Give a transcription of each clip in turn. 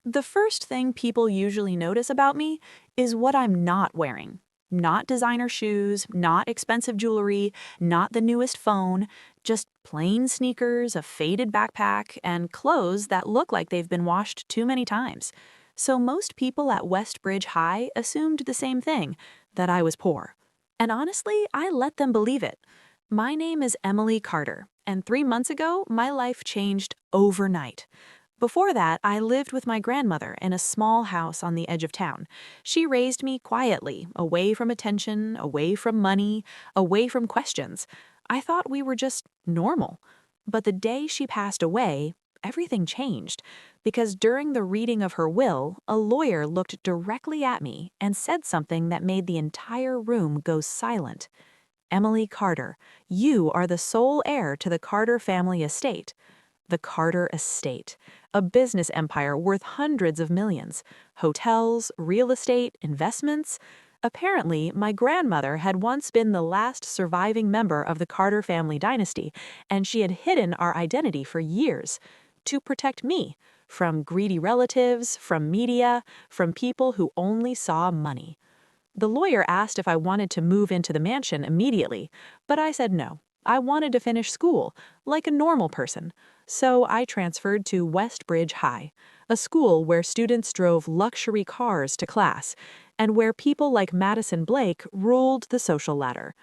The first thing people usually notice about me is what I'm not wearing. Not designer shoes, not expensive jewelry, not the newest phone, just plain sneakers, a faded backpack, and clothes that look like they've been washed too many times. So most people at Westbridge High assumed the same thing, that I was poor. And honestly, I let them believe it. My name is Emily Carter, and 3 months ago, my life changed overnight. Before that, I lived with my grandmother in a small house on the edge of town. She raised me quietly, away from attention, away from money, away from questions. I thought we were just normal. But the day she passed away, everything changed. Because during the reading of her will, a lawyer looked directly at me and said something that made the entire room go silent. Emily Carter, you are the sole heir to the Carter family estate. The Carter estate, a business empire worth hundreds of millions, hotels, real estate, investments. Apparently, my grandmother had once been the last surviving member of the Carter family dynasty, and she had hidden our identity for years to protect me from greedy relatives, from media, from people who only saw money. The lawyer asked if I wanted to move into the mansion immediately, but I said no. I wanted to finish school, like a normal person. So I transferred to Westbridge High, a school where students drove luxury cars to class, and where people like Madison Blake ruled the social ladder.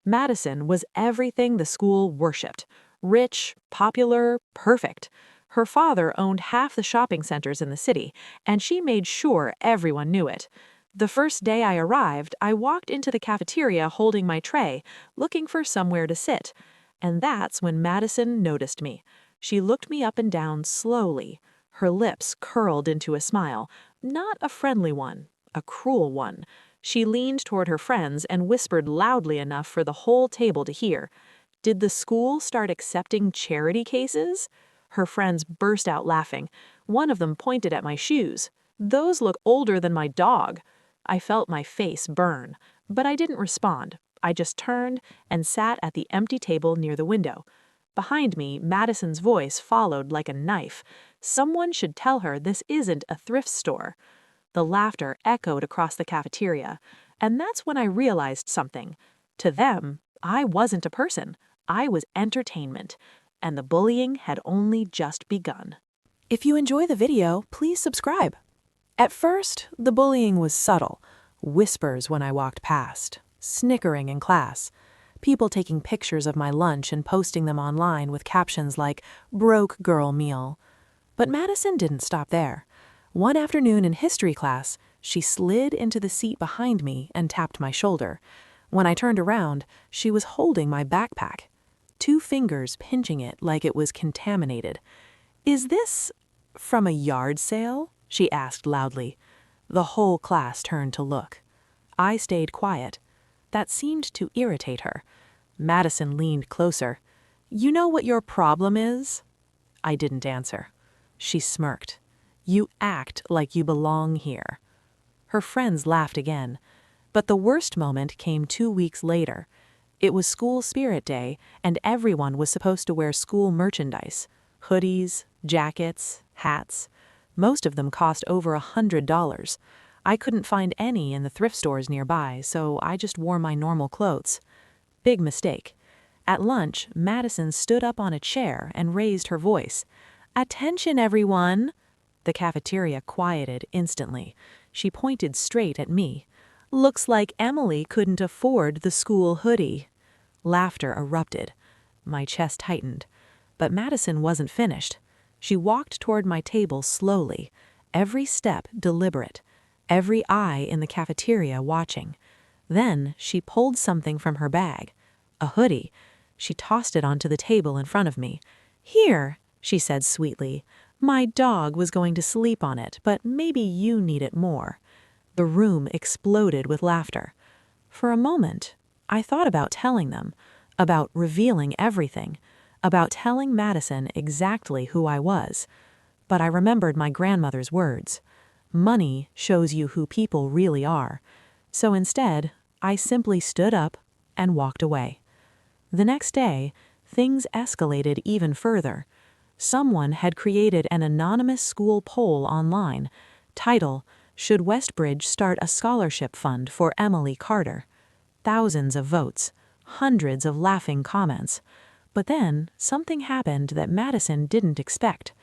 Madison was everything the school worshipped: rich, popular, perfect. Her father owned half the shopping centers in the city, and she made sure everyone knew it. The first day I arrived, I walked into the cafeteria holding my tray, looking for somewhere to sit. And that's when Madison noticed me. She looked me up and down slowly. Her lips curled into a smile, not a friendly one, a cruel one. She leaned toward her friends and whispered loudly enough for the whole table to hear. Did the school start accepting charity cases? Her friends burst out laughing. One of them pointed at my shoes. Those look older than my dog. I felt my face burn, but I didn't respond. I just turned and sat at the empty table near the window. Behind me, Madison's voice followed like a knife. Someone should tell her this isn't a thrift store. The laughter echoed across the cafeteria, and that's when I realized something. To them, I wasn't a person. I was entertainment, and the bullying had only just begun. If you enjoy the video, please subscribe. At first, the bullying was subtle. Whispers when I walked past, snickering in class, people taking pictures of my lunch and posting them online with captions like, "broke girl meal." But Madison didn't stop there. One afternoon in history class, she slid into the seat behind me and tapped my shoulder. When I turned around, she was holding my backpack, 2 fingers pinching it like it was contaminated. "Is this from a yard sale?" she asked loudly. The whole class turned to look. I stayed quiet. That seemed to irritate her. Madison leaned closer. "You know what your problem is?" I didn't answer. She smirked. "You act like you belong here." Her friends laughed again. But the worst moment came 2 weeks later. It was School Spirit Day, and everyone was supposed to wear school merchandise: hoodies, jackets, hats. Most of them cost over $100. I couldn't find any in the thrift stores nearby, so I just wore my normal clothes. Big mistake. At lunch, Madison stood up on a chair and raised her voice. "Attention, everyone!" The cafeteria quieted instantly. She pointed straight at me. "Looks like Emily couldn't afford the school hoodie." Laughter erupted. My chest tightened. But Madison wasn't finished. She walked toward my table slowly, every step deliberate, every eye in the cafeteria watching. Then she pulled something from her bag. A hoodie. She tossed it onto the table in front of me. "Here," she said sweetly. "My dog was going to sleep on it, but maybe you need it more." The room exploded with laughter. For a moment, I thought about telling them, about revealing everything, about telling Madison exactly who I was. But I remembered my grandmother's words. Money shows you who people really are. So instead, I simply stood up and walked away. The next day, things escalated even further. Someone had created an anonymous school poll online. Title: Should Westbridge start a scholarship fund for Emily Carter? Thousands of votes, hundreds of laughing comments. But then, something happened that Madison didn't expect.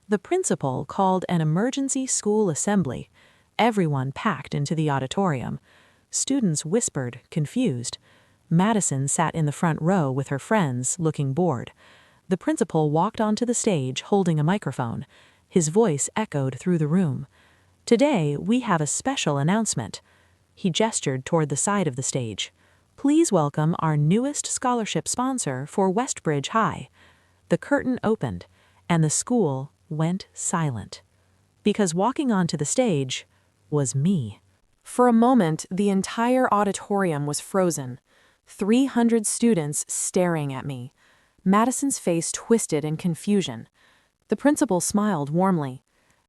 The principal called an emergency school assembly. Everyone packed into the auditorium. Students whispered, confused. Madison sat in the front row with her friends, looking bored. The principal walked onto the stage holding a microphone. His voice echoed through the room. "Today, we have a special announcement." He gestured toward the side of the stage. "Please welcome our newest scholarship sponsor for Westbridge High." The curtain opened, and the school went silent. Because walking onto the stage was me. For a moment, the entire auditorium was frozen. 300 students staring at me. Madison's face twisted in confusion. The principal smiled warmly.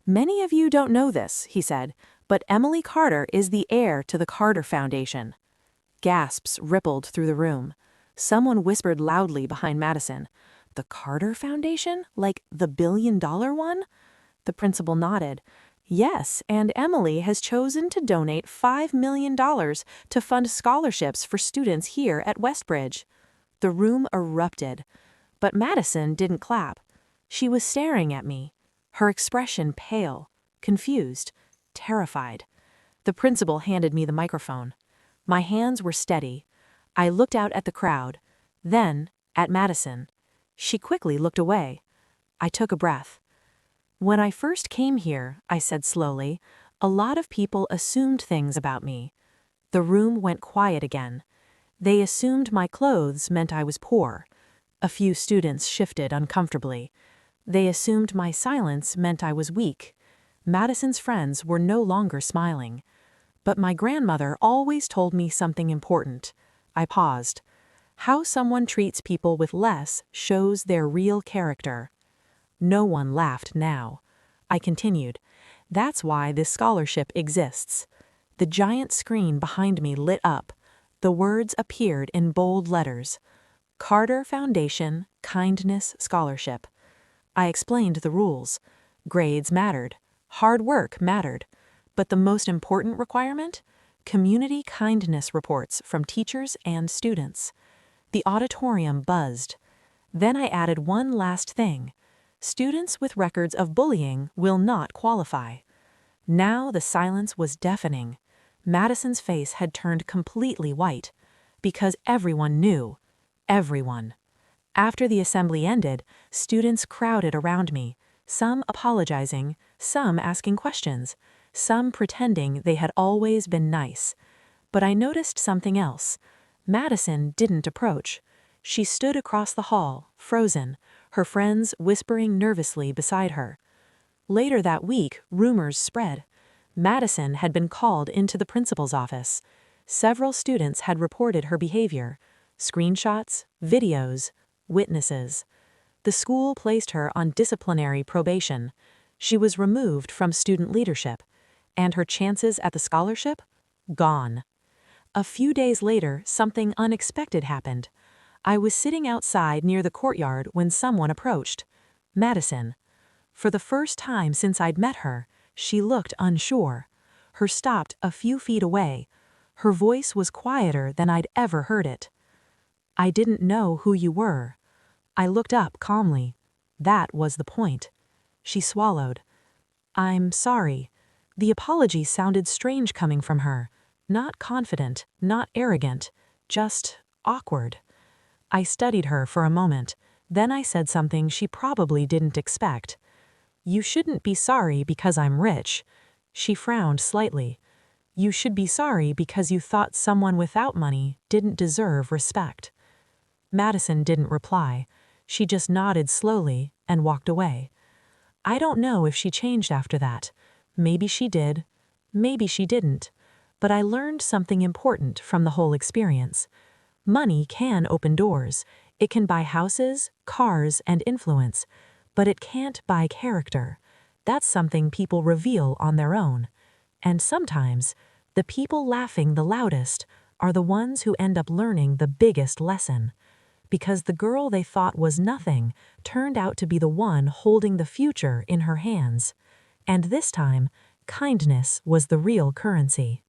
"Many of you don't know this," he said, "but Emily Carter is the heir to the Carter Foundation." Gasps rippled through the room. Someone whispered loudly behind Madison, "The Carter Foundation? Like the billion-dollar one?" The principal nodded. "Yes, and Emily has chosen to donate $5 million to fund scholarships for students here at Westbridge." The room erupted. But Madison didn't clap. She was staring at me, her expression pale, confused, terrified. The principal handed me the microphone. My hands were steady. I looked out at the crowd, then at Madison. She quickly looked away. I took a breath. "When I first came here," I said slowly, "a lot of people assumed things about me." The room went quiet again. They assumed my clothes meant I was poor. A few students shifted uncomfortably. They assumed my silence meant I was weak. Madison's friends were no longer smiling. But my grandmother always told me something important. I paused. How someone treats people with less shows their real character. No one laughed now. I continued. "That's why this scholarship exists." The giant screen behind me lit up. The words appeared in bold letters. Carter Foundation Kindness Scholarship. I explained the rules. Grades mattered. Hard work mattered. But the most important requirement? Community kindness reports from teachers and students. The auditorium buzzed. Then I added one last thing. Students with records of bullying will not qualify. Now the silence was deafening. Madison's face had turned completely white. Because everyone knew. Everyone. After the assembly ended, students crowded around me, some apologizing, some asking questions, some pretending they had always been nice. But I noticed something else. Madison didn't approach. She stood across the hall, frozen, her friends whispering nervously beside her. Later that week, rumors spread. Madison had been called into the principal's office. Several students had reported her behavior. Screenshots, videos, witnesses. The school placed her on disciplinary probation. She was removed from student leadership. And her chances at the scholarship? Gone. A few days later, something unexpected happened. I was sitting outside near the courtyard when someone approached. Madison. For the first time since I'd met her, she looked unsure. Her stopped a few feet away. Her voice was quieter than I'd ever heard it. "I didn't know who you were." I looked up calmly. That was the point. She swallowed. "I'm sorry." The apology sounded strange coming from her. Not confident, not arrogant, just awkward. I studied her for a moment. Then I said something she probably didn't expect. "You shouldn't be sorry because I'm rich." She frowned slightly. "You should be sorry because you thought someone without money didn't deserve respect." Madison didn't reply. She just nodded slowly and walked away. I don't know if she changed after that. Maybe she did. Maybe she didn't. But I learned something important from the whole experience. Money can open doors. It can buy houses, cars, and influence. But it can't buy character. That's something people reveal on their own. And sometimes, the people laughing the loudest are the ones who end up learning the biggest lesson. because the girl they thought was nothing turned out to be the one holding the future in her hands. And this time, kindness was the real currency.